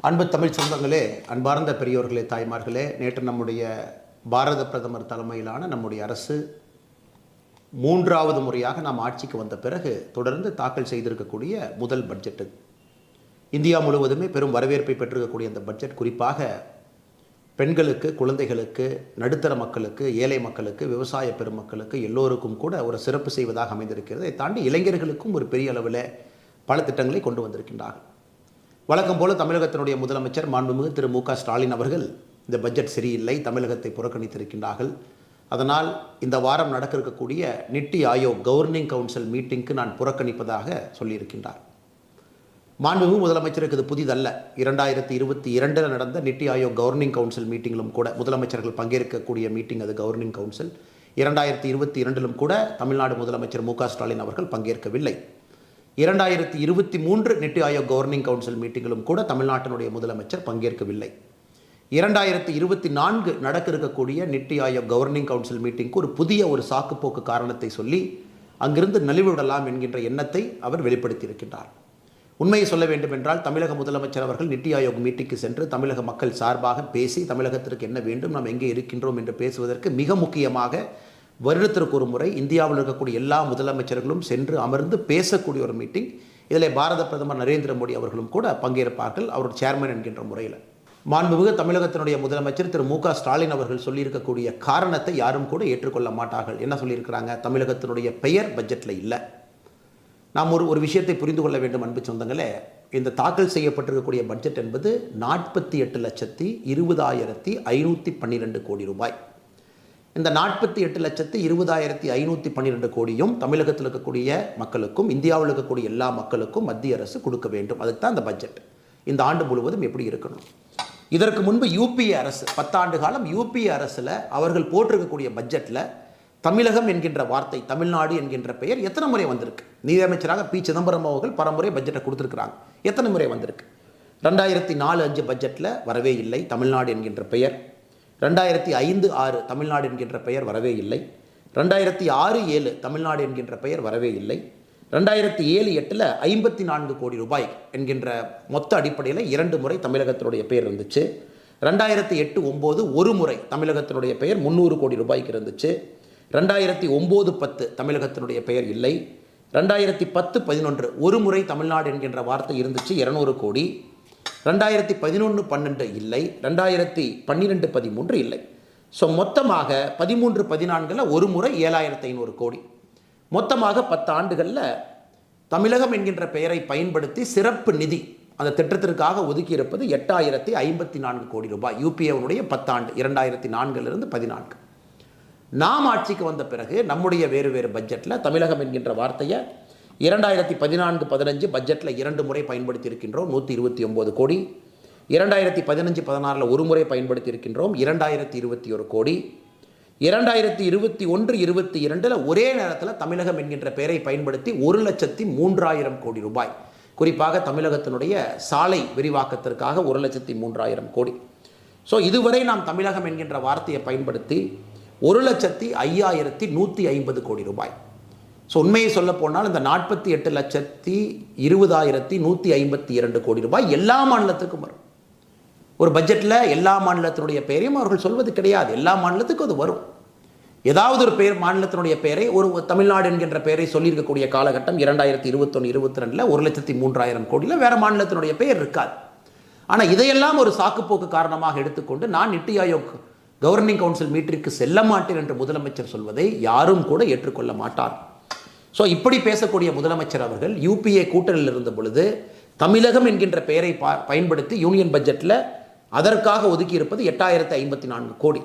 அன்பு தமிழ் சொந்தங்களே, அன்பார்ந்த பெரியோர்களே, தாய்மார்களே, நேற்று நம்முடைய பாரத பிரதமர் தலைமையிலான நம்முடைய அரசு 3வது முறையாக நாம் ஆட்சிக்கு வந்த பிறகு தொடர்ந்து தாக்கல் செய்திருக்கக்கூடிய முதல் பட்ஜெட். இந்தியா முழுவதுமே பெரும் வரவேற்பை பெற்றிருக்கக்கூடிய அந்த பட்ஜெட் குறிப்பாக பெண்களுக்கு, குழந்தைகளுக்கு, நடுத்தர மக்களுக்கு, ஏழை மக்களுக்கு, விவசாய பெருமக்களுக்கு எல்லோருக்கும் கூட ஒரு சிறப்பு செய்வதாக அமைந்திருக்கிறது. இதை தாண்டி இளைஞர்களுக்கும் ஒரு பெரிய அளவில் பல திட்டங்களை கொண்டு வந்திருக்கின்றார்கள். வழக்கம் போல தமிழகத்தினுடைய முதலமைச்சர் மாண்புமிகு திரு மு.க. ஸ்டாலின் அவர்கள் இந்த பட்ஜெட் சரியில்லை, தமிழகத்தை புறக்கணித்திருக்கின்றார்கள். அதனால் இந்த வாரம் நடக்க இருக்கக்கூடிய நித்தி ஆயோக் கவர்னிங் கவுன்சில் மீட்டிங்க்கு நான் புறக்கணிப்பதாக சொல்லியிருக்கின்றார். மாண்புமிகு முதலமைச்சருக்கு இது புதிதல்ல. 2022 நடந்த நித்தி ஆயோக் கவர்னிங் கவுன்சில் மீட்டிங்கிலும் கூட முதலமைச்சர்கள் பங்கேற்கக்கூடிய மீட்டிங் அது கவர்னிங் கவுன்சில். 2022 கூட தமிழ்நாடு முதலமைச்சர் மு.க. ஸ்டாலின் அவர்கள் பங்கேற்கவில்லை. 2023 நித்தி ஆயோக் கவர்னிங் கவுன்சில் மீட்டிங்கிலும் கூட தமிழ்நாட்டினுடைய முதலமைச்சர் பங்கேற்கவில்லை. 2024 நடக்க இருக்கக்கூடிய நித்தி ஆயோக் கவர்னிங் கவுன்சில் மீட்டிங்க்கு ஒரு புதிய சாக்குப்போக்கு காரணத்தை சொல்லி அங்கிருந்து நலிவுவிடலாம் என்கின்ற எண்ணத்தை அவர் வெளிப்படுத்தியிருக்கின்றார். உண்மையை சொல்ல வேண்டும் என்றால் தமிழக முதலமைச்சர் அவர்கள் நித்தி ஆயோக் மீட்டிங்க்கு சென்று தமிழக மக்கள் சார்பாக பேசி தமிழகத்திற்கு என்ன வேண்டும், நாம் எங்கே இருக்கின்றோம் என்று பேசுவதற்கு மிக முக்கியமாக வருடத்திற்கு ஒரு முறை இந்தியாவில் இருக்கக்கூடிய எல்லா முதலமைச்சர்களும் சென்று அமர்ந்து பேசக்கூடிய ஒரு மீட்டிங். இதில் பாரத பிரதமர் நரேந்திர மோடி அவர்களும் கூட பங்கேற்பார்கள், அவர் சேர்மன் என்கின்ற முறையில். மாண்புமிகு தமிழகத்தினுடைய முதலமைச்சர் திரு மு.க. ஸ்டாலின் அவர்கள் சொல்லியிருக்கக்கூடிய காரணத்தை யாரும் கூட ஏற்றுக்கொள்ள மாட்டார்கள். என்ன சொல்லியிருக்கிறாங்க? தமிழகத்தினுடைய பெயர் பட்ஜெட்டில் இல்லை. நாம் ஒரு விஷயத்தை புரிந்து கொள்ள வேண்டும் அன்பு சொந்தங்களே. இந்த தாக்கல் செய்யப்பட்டிருக்கக்கூடிய பட்ஜெட் என்பது 48,20,512 கோடி ரூபாய். இந்த 48,20,512 கோடியும் தமிழகத்தில் இருக்கக்கூடிய மக்களுக்கும் இந்தியாவில் இருக்கக்கூடிய எல்லா மக்களுக்கும் மத்திய அரசு கொடுக்க வேண்டும். அதுக்கு தான் இந்த பட்ஜெட். இந்த ஆண்டு முழுவதும் எப்படி இருக்கணும்? இதற்கு முன்பு யூபிஏ அரசு 10 ஆண்டு காலம் யூபிஏ அரசில் அவர்கள் போட்டிருக்கக்கூடிய பட்ஜெட்டில் தமிழகம் என்கின்ற வார்த்தை, தமிழ்நாடு என்கின்ற பெயர் எத்தனை முறை வந்திருக்கு? நீதியமைச்சராக பி. சிதம்பரம் அவர்கள் பலமுறை பட்ஜெட்டை கொடுத்துருக்குறாங்க. எத்தனை முறை வந்திருக்கு? 2004-05 பட்ஜெட்டில் வரவே இல்லை தமிழ்நாடு என்கின்ற பெயர். 2005-06 தமிழ்நாடு என்கின்ற பெயர் வரவே இல்லை. 2006-07 தமிழ்நாடு என்கின்ற பெயர் வரவே இல்லை. 2007-08 54 கோடி ரூபாய் என்கின்ற மொத்த அடிப்படையில் 2 முறை தமிழகத்தினுடைய பெயர் இருந்துச்சு. 2008-09 ஒரு முறை தமிழகத்தினுடைய பெயர் 300 கோடி ரூபாய்க்கு இருந்துச்சு. 2009-10 தமிழகத்தினுடைய பெயர் இல்லை. 2010-11 ஒரு முறை தமிழ்நாடு என்கின்ற வார்த்தை இருந்துச்சு, 200 கோடி. 2011-12 இல்லை. 2012-13 இல்லை. ஸோ மொத்தமாக 13-14 ஒரு முறை 7,500 கோடி. மொத்தமாக 10 ஆண்டுகளில் தமிழகம் என்கின்ற பெயரை பயன்படுத்தி சிறப்பு நிதி அந்த திட்டத்திற்காக ஒதுக்கி இருப்பது 8,054 கோடி ரூபாய். யூபிஏவுடைய 10 ஆண்டு 2004 14. நாம் ஆட்சிக்கு வந்த பிறகு நம்முடைய வேறு பட்ஜெட்டில் தமிழகம் என்கின்ற வார்த்தையை 2014-15 பட்ஜெட்டில் 2 முறை பயன்படுத்தி இருக்கின்றோம், 129 கோடி. 2015-16 ஒரு முறை பயன்படுத்தி இருக்கின்றோம், 2,021 கோடி. 2021-22 ஒரே நேரத்தில் தமிழகம் என்கின்ற பெயரை பயன்படுத்தி 1,03,000 கோடி ரூபாய். குறிப்பாக தமிழகத்தினுடைய சாலை விரிவாக்கத்திற்காக 1,03,000 கோடி. ஸோ இதுவரை நாம் தமிழகம் என்கின்ற வார்த்தையை பயன்படுத்தி 1,05,150 கோடி ரூபாய். ஸோ உண்மையை சொல்ல போனால் இந்த 48,20,152 கோடி ரூபாய் எல்லா மாநிலத்துக்கும் வரும். ஒரு பட்ஜெட்டில் எல்லா மாநிலத்தினுடைய பெயரையும் அவர்கள் சொல்வது கிடையாது. எல்லா மாநிலத்துக்கும் அது வரும். ஏதாவது ஒரு பெயர் மாநிலத்தினுடைய பெயரை ஒரு தமிழ்நாடு என்கின்ற பெயரை சொல்லியிருக்கக்கூடிய காலகட்டம் 2021-22 1,03,000 கோடியில் வேறு மாநிலத்தினுடைய பெயர் இருக்காது. ஆனால் இதையெல்லாம் ஒரு சாக்குப்போக்கு காரணமாக எடுத்துக்கொண்டு நான் நித்தி ஆயோக் கவர்னிங் கவுன்சில் மீட்டிற்கு செல்ல மாட்டேன் என்று முதலமைச்சர் சொல்வதை யாரும் கூட ஏற்றுக்கொள்ள மாட்டார். ஸோ இப்படி பேசக்கூடிய முதலமைச்சர் அவர்கள் யூபிஏ கூட்டணியில் இருந்த பொழுது தமிழகம் என்கின்ற பெயரை பயன்படுத்தி யூனியன் பட்ஜெட்டில் அதற்காக ஒதுக்கி இருப்பது 8,054 கோடி.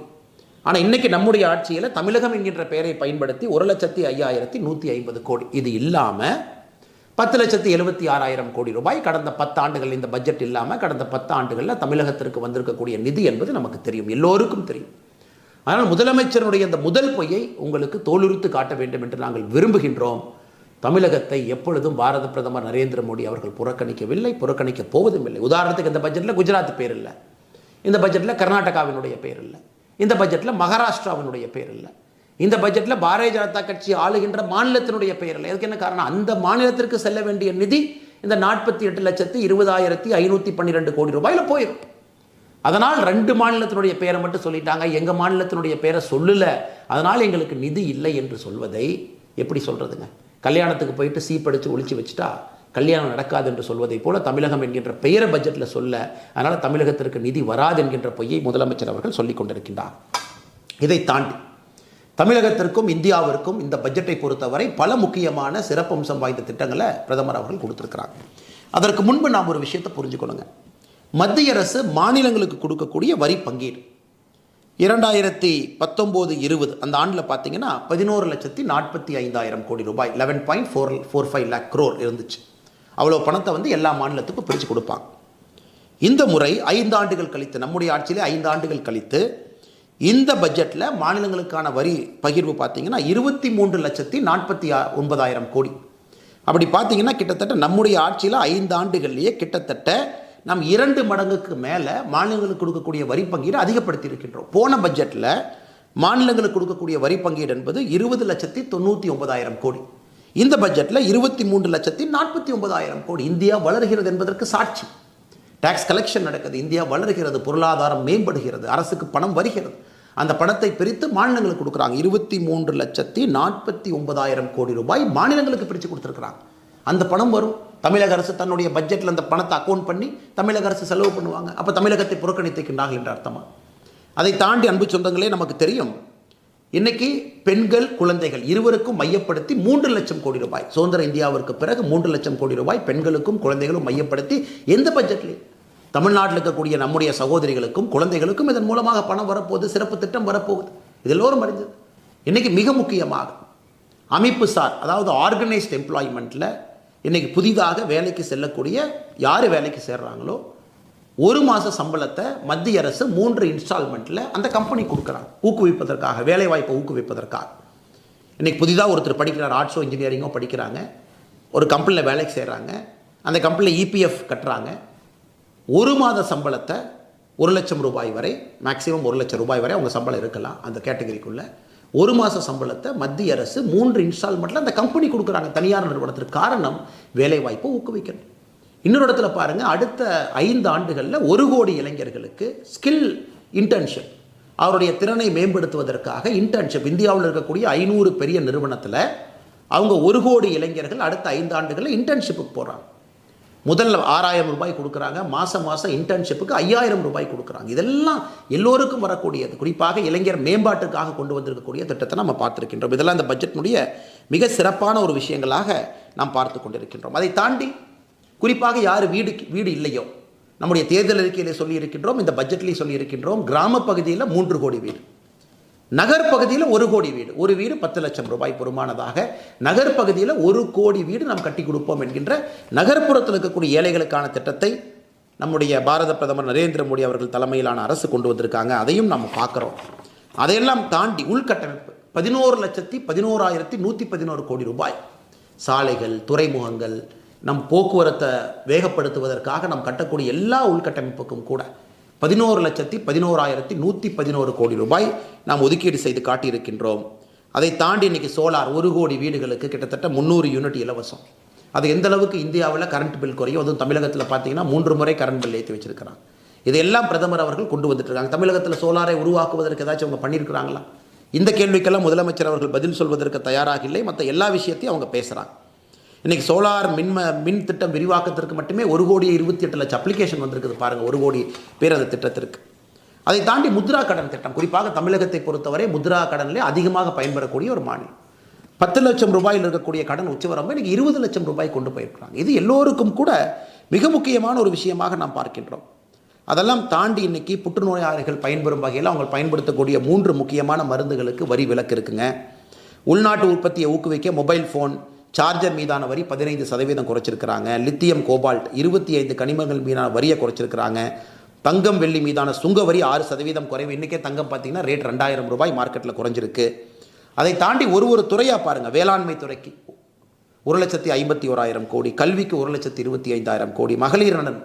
ஆனால் இன்றைக்கி நம்முடைய ஆட்சியில் தமிழகம் என்கின்ற பெயரை பயன்படுத்தி 1,05,150 கோடி. இது இல்லாமல் 10,76,000 கோடி ரூபாய் கடந்த 10 ஆண்டுகள் இந்த பட்ஜெட் இல்லாமல் கடந்த 10 ஆண்டுகளில் தமிழகத்திற்கு வந்திருக்கக்கூடிய நிதி என்பது நமக்கு தெரியும், எல்லோருக்கும் தெரியும். அதனால் முதலமைச்சருடைய இந்த முதல் பொய்யை உங்களுக்கு தோலுரித்து காட்ட வேண்டும் என்று நாங்கள் விரும்புகின்றோம். தமிழகத்தை எப்பொழுதும் பாரத பிரதமர் நரேந்திர மோடி அவர்கள் புறக்கணிக்கவில்லை, புறக்கணிக்க போவதும் இல்லை. உதாரணத்துக்கு இந்த பட்ஜெட்டில் குஜராத் பேர் இல்லை, இந்த பட்ஜெட்டில் கர்நாடகாவினுடைய பேர் இல்லை, இந்த பட்ஜெட்டில் மகாராஷ்டிராவினுடைய பேர் இல்லை, இந்த பட்ஜெட்டில் பாரதிய ஜனதா கட்சி ஆளுகின்ற மாநிலத்தினுடைய பெயர் இல்லை. எதுக்கு என்ன காரணம்? அந்த மாநிலத்திற்கு செல்ல வேண்டிய நிதி இந்த 48,20,512 கோடி ரூபாயில் போயிடும். அதனால் 2 மாநிலத்தினுடைய பேரை மட்டும் சொல்லிட்டாங்க, எங்கள் மாநிலத்தினுடைய பேரை சொல்லலை, அதனால் எங்களுக்கு நிதி இல்லை என்று சொல்வதை எப்படி சொல்கிறதுங்க? கல்யாணத்துக்கு போயிட்டு சீப்படித்து ஒழிச்சு வச்சுட்டா கல்யாணம் நடக்காது என்று சொல்வதை போல தமிழகம் என்கின்ற பெயரை பட்ஜெட்டில் சொல்ல, அதனால் தமிழகத்திற்கு நிதி வராது என்கின்ற பொய்யை முதலமைச்சர் அவர்கள் சொல்லிக் கொண்டிருக்கின்றார். இதை தாண்டி தமிழகத்திற்கும் இந்தியாவிற்கும் இந்த பட்ஜெட்டை பொறுத்தவரை பல முக்கியமான சிறப்பம்சம் வாய்ந்த திட்டங்களை பிரதமர் அவர்கள் கொடுத்துருக்கிறாங்க. அதற்கு முன்பு நாம் ஒரு விஷயத்தை புரிஞ்சுக்கணுங்க. மத்திய அரசு மாநிலங்களுக்கு கொடுக்கக்கூடிய வரி பங்கீடு 2019-20 அந்த ஆண்டில் பார்த்தீங்கன்னா 11,45,000 கோடி ரூபாய், 11.45 lakh crore இருந்துச்சு. அவ்வளோ பணத்தை எல்லா மாநிலத்துக்கும் பிரித்து கொடுப்பாங்க. இந்த முறை 5 ஆண்டுகள் கழித்து, நம்முடைய ஆட்சியிலே 5 ஆண்டுகள் கழித்து இந்த பட்ஜெட்டில் மாநிலங்களுக்கான வரி பகிர்வு பார்த்தீங்கன்னா 23,49,000 கோடி. அப்படி பார்த்தீங்கன்னா கிட்டத்தட்ட நம்முடைய ஆட்சியில் 5 ஆண்டுகள்லேயே கிட்டத்தட்ட நாம் 2 மடங்குக்கு மேலே மாநிலங்களுக்கு கொடுக்கக்கூடிய வரி பங்கீடு அதிகப்படுத்தி இருக்கின்றோம். போன பட்ஜெட்டில் மாநிலங்களுக்கு கொடுக்கக்கூடிய வரி பங்கீடு என்பது 20,99,000 கோடி. இந்த பட்ஜெட்டில் 23,49,000 கோடி. இந்தியா வளர்கிறது என்பதற்கு சாட்சி. டாக்ஸ் கலெக்ஷன் நடக்குது, இந்தியா வளர்கிறது, பொருளாதாரம் மேம்படுகிறது, அரசுக்கு பணம் வருகிறது. அந்த பணத்தை பிரித்து மாநிலங்களுக்கு கொடுக்குறாங்க. 23,49,000 கோடி ரூபாய் மாநிலங்களுக்கு பிரித்து கொடுத்துருக்குறாங்க. அந்த பணம் வரும். தமிழக அரசு தன்னுடைய பட்ஜெட்டில் அந்த பணத்தை அக்கௌண்ட் பண்ணி தமிழக அரசு செலவு பண்ணுவாங்க. அப்போ தமிழகத்தை புறக்கணித்திருக்கின்றார்கள் என்ற அர்த்தமா? அதை தாண்டி அன்பு சொந்தங்களே, நமக்கு தெரியும் இன்னைக்கு பெண்கள் குழந்தைகள் இருவருக்கும் மையப்படுத்தி 3 லட்சம் கோடி ரூபாய், சுதந்திர இந்தியாவிற்கு பிறகு 3 லட்சம் கோடி ரூபாய் பெண்களுக்கும் குழந்தைகளும் மையப்படுத்தி எந்த பட்ஜெட்லேயும் தமிழ்நாட்டில் இருக்கக்கூடிய நம்முடைய சகோதரிகளுக்கும் குழந்தைகளுக்கும் இதன் மூலமாக பணம் வரப்போகுது, சிறப்பு திட்டம் வரப்போகுது. இது எல்லோரும் அறிஞ்சது. இன்றைக்கி மிக முக்கியமாக அமைப்பு சார், அதாவது ஆர்கனைஸ்ட் எம்ப்ளாய்மெண்ட்டில் இன்றைக்கி புதிதாக வேலைக்கு செல்லக்கூடிய யார் வேலைக்கு சேர்றாங்களோ 1 மாத சம்பளத்தை மத்திய அரசு 3 இன்ஸ்டால்மெண்ட்டில் அந்த கம்பெனி கொடுக்குறாங்க, ஊக்குவிப்பதற்காக, வேலைவாய்ப்பை ஊக்குவிப்பதற்காக. இன்றைக்கி புதிதாக ஒருத்தர் படிக்கிறார், ஆர்ட்ஸோ இன்ஜினியரிங்கோ படிக்கிறாங்க, ஒரு கம்பெனியில் வேலைக்கு செய்கிறாங்க, அந்த கம்பெனியில் இபிஎஃப் கட்டுறாங்க. 1 மாத சம்பளத்தை 1 லட்சம் ரூபாய் வரை, மேக்ஸிமம் 1 லட்சம் ரூபாய் வரை அவங்க சம்பளம் இருக்கலாம் அந்த கேட்டகரிக்குள்ளே. 1 மாத சம்பளத்தை மத்திய அரசு 3 இன்ஸ்டால்மெண்ட்டில் அந்த கம்பெனி கொடுக்குறாங்க தனியார் நிறுவனத்திற்கு. காரணம் வேலைவாய்ப்பை ஊக்குவிக்கணும். இன்னொரு இடத்துல பாருங்கள், அடுத்த 5 ஆண்டுகளில் 1 கோடி இளைஞர்களுக்கு ஸ்கில் இன்டர்ன்ஷிப், அவருடைய திறனை மேம்படுத்துவதற்காக இன்டர்ன்ஷிப், இந்தியாவில் இருக்கக்கூடிய 500 பெரிய நிறுவனத்தில் அவங்க 1 கோடி இளைஞர்கள் அடுத்த 5 ஆண்டுகளில் இன்டர்ன்ஷிப்புக்கு போகிறாங்க. முதல்ல 6,000 ரூபாய் கொடுக்குறாங்க, மாதம் இன்டர்ன்ஷிப்புக்கு 5,000 ரூபாய் கொடுக்குறாங்க. இதெல்லாம் எல்லோருக்கும் வரக்கூடியது, குறிப்பாக இளைஞர் மேம்பாட்டுக்காக கொண்டு வந்திருக்கக்கூடிய திட்டத்தை நம்ம பார்த்துருக்கின்றோம். இதெல்லாம் இந்த பட்ஜெட்டினுடைய மிக சிறப்பான ஒரு விஷயங்களாக நாம் பார்த்து கொண்டிருக்கின்றோம். அதை தாண்டி குறிப்பாக யார் வீடு இல்லையோ, நம்முடைய தேர்தல் அறிக்கையிலே சொல்லியிருக்கின்றோம், இந்த பட்ஜெட்லேயும் சொல்லியிருக்கின்றோம், கிராம பகுதியில் 3 கோடி வீடு, நகர்ப்பகுதியில் 1 கோடி வீடு, ஒரு வீடு 10 லட்சம் ரூபாய் பெறுமானதாக நகர்ப்பகுதியில் 1 கோடி வீடு நாம் கட்டி கொடுப்போம் என்கின்ற நகர்ப்புறத்தில் இருக்கக்கூடிய ஏழைகளுக்கான திட்டத்தை நம்முடைய பாரத பிரதமர் நரேந்திர மோடி அவர்கள் தலைமையிலான அரசு கொண்டு வந்திருக்காங்க. அதையும் நம்ம பார்க்குறோம். அதையெல்லாம் தாண்டி உள்கட்டமைப்பு 11,11,111 கோடி ரூபாய், சாலைகள், துறைமுகங்கள், நம் போக்குவரத்தை வேகப்படுத்துவதற்காக நாம் கட்டக்கூடிய எல்லா உள்கட்டமைப்புக்கும் கூட 11,11,111 கோடி ரூபாய் நாம் ஒதுக்கீடு செய்து காட்டியிருக்கின்றோம். அதை தாண்டி இன்றைக்கி சோலார் 1 கோடி வீடுகளுக்கு கிட்டத்தட்ட 300 யூனிட் இலவசம். அது எந்த அளவுக்கு இந்தியாவில் கரண்ட் பில் குறையும். அதுவும் தமிழகத்தில் பார்த்தீங்கன்னா 3 முறை கரண்ட் பில் ஏற்றி வச்சிருக்கிறாங்க. இதையெல்லாம் பிரதமர் அவர்கள் கொண்டு வந்துட்டு இருக்காங்க. தமிழகத்தில் சோலாரை உருவாக்குவதற்கு ஏதாச்சும் அவங்க பண்ணியிருக்கிறாங்களா? இந்த கேள்விக்கெல்லாம் முதலமைச்சர் அவர்கள் பதில் சொல்வதற்கு தயாராக இல்லை. மற்ற எல்லா விஷயத்தையும் அவங்க பேசுகிறாங்க. இன்றைக்கி சோலார் மின் திட்டம் விரிவாக்கத்திற்கு மட்டுமே 1,28,00,000 அப்ளிகேஷன் வந்திருக்குது பாருங்கள், 1 கோடி பேர் அந்த திட்டத்திற்கு. அதை தாண்டி முத்ரா கடன் திட்டம், குறிப்பாக தமிழகத்தை பொறுத்தவரை முத்ரா கடனிலே அதிகமாக பயன்பெறக்கூடிய ஒரு மாநிலம். 10 லட்சம் ரூபாயில் இருக்கக்கூடிய கடன் உச்சவரம்பு இன்றைக்கி 20 லட்சம் ரூபாய் கொண்டு போயிருக்கிறாங்க. இது எல்லோருக்கும் கூட மிக முக்கியமான ஒரு விஷயமாக நாம் பார்க்கின்றோம். அதெல்லாம் தாண்டி இன்றைக்கி புற்றுநோயாளிகள் பயன்பெறும் வகையில் அவங்க பயன்படுத்தக்கூடிய 3 முக்கியமான மருந்துகளுக்கு வரி விலக்கு இருக்குங்க. உள்நாட்டு உற்பத்தியை ஊக்குவிக்க மொபைல் ஃபோன் சார்ஜர் மீதான வரி 15% குறைச்சிருக்கிறாங்க. லித்தியம் கோபால்ட் 25 கனிமங்கள் மீதான வரியை குறைச்சிருக்கிறாங்க. தங்கம் வெள்ளி மீதான சுங்க வரி 6% குறைவு. இன்றைக்கே தங்கம் பார்த்தீங்கன்னா ரேட் 2,000 ரூபாய் மார்க்கெட்டில் குறைஞ்சிருக்கு. அதை தாண்டி ஒரு துறையாக பாருங்கள், வேளாண்மை துறைக்கு 1,51,000 கோடி, கல்விக்கு 1,25,000 கோடி, மகளிர் நலன்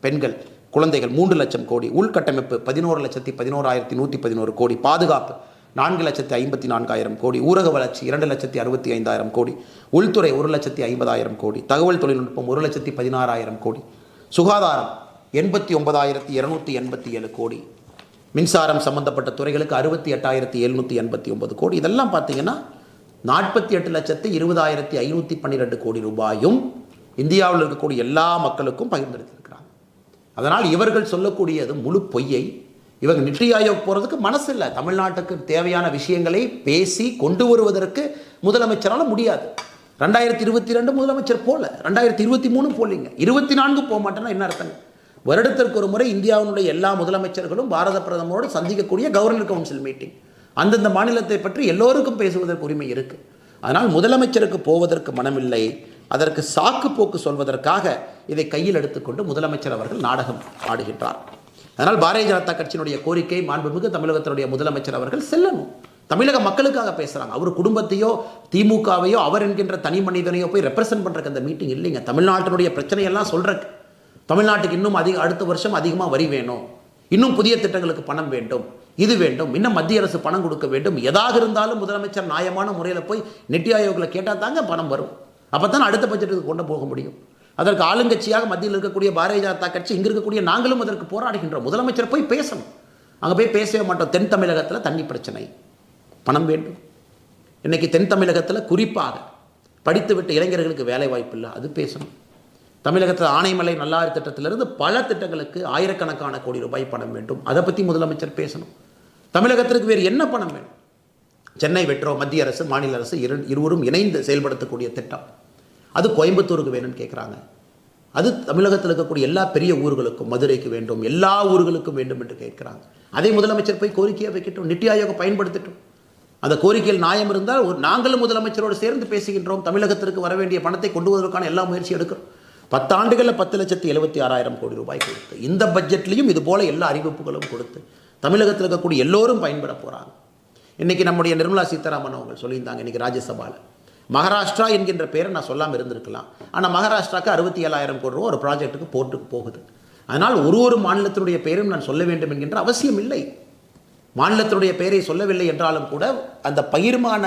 பெண்கள் குழந்தைகள் 3 லட்சம் கோடி, உள்கட்டமைப்பு 11,11,111 கோடி, பாதுகாப்பு 4,54,000 கோடி, ஊரக வளர்ச்சி 2,65,000 கோடி, உள்துறை 1,50,000 கோடி, தகவல் தொழில்நுட்பம் 1,16,000 கோடி, சுகாதாரம் 89,287 கோடி, மின்சாரம் சம்பந்தப்பட்ட துறைகளுக்கு 68,789 கோடி. இதெல்லாம் பார்த்தீங்கன்னா 48,20,512 கோடி ரூபாயும் இந்தியாவில் இருக்கக்கூடிய எல்லா மக்களுக்கும் பகிர்ந்தெடுத்திருக்கிறாங்க. அதனால் இவர்கள் சொல்லக்கூடியது முழு பொய்யை. இவங்க நித்தி ஆயோக் போகிறதுக்கு மனசு இல்லை. தமிழ்நாட்டுக்கு தேவையான விஷயங்களை பேசி கொண்டு வருவதற்கு முதலமைச்சரால் முடியாது. 2022 முதலமைச்சர் போல, 2023 போலிங்க, 24 போக மாட்டேன்னா என்ன அர்த்தங்க? வருடத்திற்கு ஒரு முறை இந்தியாவினுடைய எல்லா முதலமைச்சர்களும் பாரத பிரதமரோடு சந்திக்கக்கூடிய கவர்னர் கவுன்சில் மீட்டிங். அந்தந்த மாநிலத்தை பற்றி எல்லோருக்கும் பேசுவதற்கு உரிமை இருக்குது. அதனால் முதலமைச்சருக்கு போவதற்கு மனமில்லை. அதற்கு சாக்கு போக்கு சொல்வதற்காக இதை கையில் எடுத்துக்கொண்டு முதலமைச்சர் அவர்கள் நாடகம் ஆடுகின்றார். அதனால் பாரதிய ஜனதா கட்சியினுடைய கோரிக்கை, மாண்புமிகு தமிழகத்தினுடைய முதலமைச்சர் அவர்கள் செல்லணும். தமிழக மக்களுக்காக பேசுகிறாங்க. அவர் குடும்பத்தையோ திமுகவையோ அவர் என்கின்ற தனி மனிதனையோ போய் ரெப்ரசன்ட் பண்ணுறக்கு அந்த மீட்டிங் இல்லைங்க. தமிழ்நாட்டினுடைய பிரச்சனையெல்லாம் சொல்கிறக்கு, தமிழ்நாட்டுக்கு இன்னும் அடுத்த வருஷம் அதிகமாக வரி வேணும், இன்னும் புதிய திட்டங்களுக்கு பணம் வேண்டும், இது வேண்டும், இன்னும் மத்திய அரசு பணம் கொடுக்க வேண்டும், எதாக இருந்தாலும் முதலமைச்சர் நியாயமான முறையில் போய் நித்தி ஆயோக்கில் கேட்டால் தாங்க பணம் வரும். அப்போ தான் அடுத்த பட்ஜெட்டுக்கு கொண்டு போக முடியும். அதற்கு ஆளுங்கட்சியாக மத்தியில் இருக்கக்கூடிய பாரதிய ஜனதா கட்சி, இங்கே இருக்கக்கூடிய நாங்களும் அதற்கு போராடுகின்றோம். முதலமைச்சர் போய் பேசணும். அங்கே போய் பேசவே மாட்டோம். தென் தமிழகத்தில் தண்ணி பிரச்சனை, பணம் வேண்டும். இன்றைக்கி தென் தமிழகத்தில் குறிப்பாக படித்துவிட்ட இளைஞர்களுக்கு வேலை வாய்ப்பு இல்லை, அது பேசணும். தமிழகத்தில் ஆனைமலை நல்லாறு திட்டத்திலிருந்து பல திட்டங்களுக்கு ஆயிரக்கணக்கான கோடி ரூபாய் பணம் வேண்டும், அதை பற்றி முதலமைச்சர் பேசணும். தமிழகத்திற்கு வேறு என்ன பணம் வேணும்? சென்னை மெட்ரோ மத்திய அரசு மாநில அரசு இருவரும் இணைந்து செயல்படுத்தக்கூடிய திட்டம், அது கோயம்புத்தூருக்கு வேணும்னு கேட்குறாங்க. அது தமிழகத்தில் இருக்கக்கூடிய எல்லா பெரிய ஊர்களுக்கும், மதுரைக்கு வேண்டும், எல்லா ஊர்களுக்கும் வேண்டும் என்று கேட்குறாங்க. அதை முதலமைச்சர் போய் கோரிக்கையாக வைக்கட்டும், நித்தி ஆயோக பயன்படுத்தட்டும். அந்த கோரிக்கையில் நியாயம் இருந்தால் நாங்களும் முதலமைச்சரோடு சேர்ந்து பேசுகின்றோம். தமிழகத்திற்கு வர வேண்டிய பணத்தை கொண்டு வருவதற்கான எல்லா முயற்சி எடுக்கிறோம். 10 ஆண்டுகளில் 10,76,000 கோடி ரூபாய் கொடுத்து, இந்த பட்ஜெட்லையும் இது போல எல்லா அறிவிப்புகளும் கொடுத்து தமிழகத்தில் இருக்கக்கூடிய எல்லோரும் பயன்பட போகிறாங்க. இன்றைக்கி நம்முடைய நிர்மலா சீதாராமன் அவங்க சொல்லியிருந்தாங்க, இன்றைக்கி ராஜ்யசபாவில் மகாராஷ்டிரா என்கின்ற பேரை நான் சொல்லாமல் இருந்திருக்கலாம். ஆனால் மகாராஷ்டிராவுக்கு 67,000 கோடி ரூபா ஒரு ப்ராஜெக்ட்டுக்கு போட்டுக்கு போகுது. அதனால் ஒரு மாநிலத்தினுடைய பெயரும் நான் சொல்ல வேண்டும் என்கின்ற அவசியம் இல்லை. மாநிலத்தினுடைய பெயரை சொல்லவில்லை என்றாலும் கூட அந்த பகிர்மான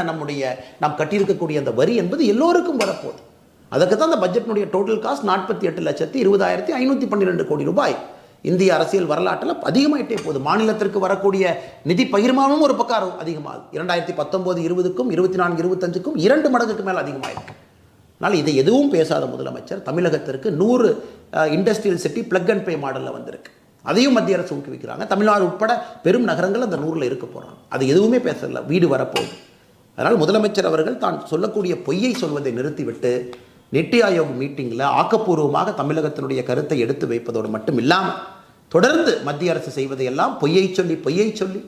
நாம் கட்டியிருக்கக்கூடிய அந்த வரி என்பது எல்லோருக்கும் வரப்போகுது. அதுக்கு தான் அந்த பட்ஜெட்டினுடைய டோட்டல் காஸ்ட் 48,20,512 கோடி ரூபாய். இந்திய அரசியல் வரலாற்றில் அதிகமாகிட்டே போகுது. மாநிலத்திற்கு வரக்கூடிய நிதி பகிர்மானமும் ஒரு பக்கம் அதிகமாகுது. 2019-20க்கும் 24-25க்கும் 2 மடங்குக்கு மேலே அதிகமாகிருக்கு. அதனால் இதை எதுவும் பேசாத முதலமைச்சர் தமிழகத்திற்கு 100 industrial city plug and pay மாடலில் வந்திருக்கு. அதையும் மத்திய அரசு ஊக்குவிக்கிறாங்க. தமிழ்நாடு உட்பட பெரும் நகரங்கள் அந்த 100ல் இருக்க போகிறாங்க. அது எதுவுமே பேசல, வீடு வரப்போகுது. அதனால் முதலமைச்சர் அவர்கள் தான் சொல்லக்கூடிய பொய்யை சொல்வதை நிறுத்திவிட்டு நித்தி ஆயோக் மீட்டிங்கில் ஆக்கப்பூர்வமாக தமிழகத்தினுடைய கருத்தை எடுத்து வைப்பதோடு மட்டும் இல்லாமல் தொடர்ந்து மத்திய அரசு செய்வதையெல்லாம் பொய்யை சொல்லி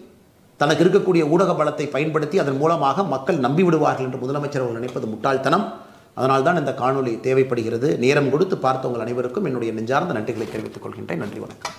தனக்கு இருக்கக்கூடிய ஊடக பலத்தை பயன்படுத்தி அதன் மூலமாக மக்கள் நம்பிவிடுவார்கள் என்று முதலமைச்சர் அவர்கள் நினைப்பது முட்டாள்தனம். அதனால்தான் இந்த காணொலி தேவைப்படுகிறது. நேரம் கொடுத்து பார்த்தவங்கள் அனைவருக்கும் என்னுடைய நெஞ்சார்ந்த நன்றிகளை தெரிவித்துக் கொள்கின்றேன். நன்றி, வணக்கம்.